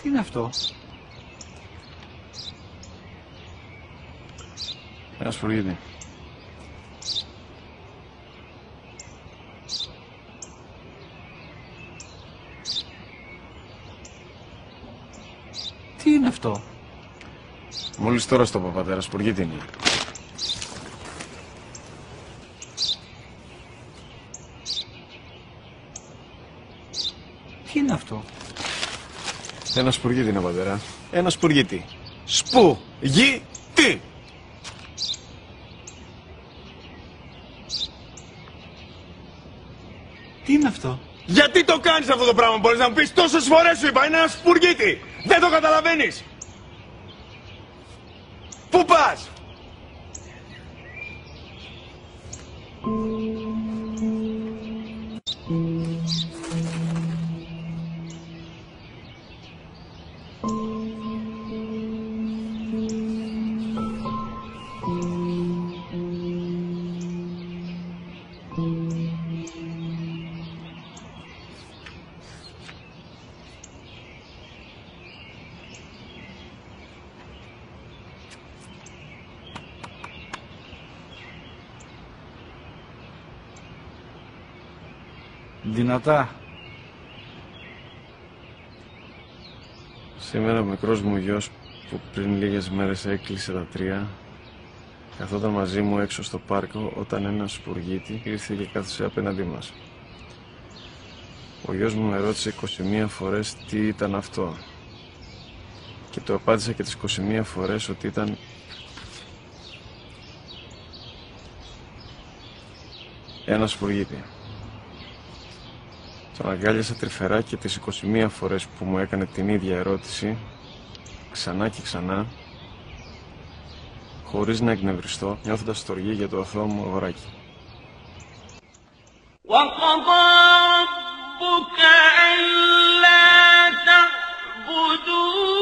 Τι είναι αυτό? Ένα σπουργίτη. Τι είναι αυτό? Μόλις τώρα στο είπα, πατέρα, σπουργίτη είναι. Τι είναι αυτό? Ένα σπουργίτη είναι, πατέρα. Ένα σπουργίτη. Σπου-γι-τι! Τι είναι αυτό? Γιατί το κάνεις αυτό το πράγμα, μπορείς να μου πεις? Τόσες φορές σου είπα, είναι ένα σπουργίτη! Δεν το καταλαβαίνεις! Πού πας? Δυνατά. Σήμερα ο μικρός μου γιος που πριν λίγες μέρες έκλεισε τα 3 καθόταν μαζί μου έξω στο πάρκο όταν ένα σπουργίτη ήρθε και κάθισε απέναντί μας. Ο γιος μου με ρώτησε 21 φορές τι ήταν αυτό και του απάντησα και τις 21 φορές ότι ήταν ένα σπουργίτη. Τον αγκάλιασα τρυφερά και τις 21 φορές που μου έκανε την ίδια ερώτηση, ξανά και ξανά, χωρίς να εκνευριστώ, νιώθοντας στοργή για το αθώο μου αγοράκι. وَقَضَى رَبُّكَ أَلَّا تَعْبُدُوا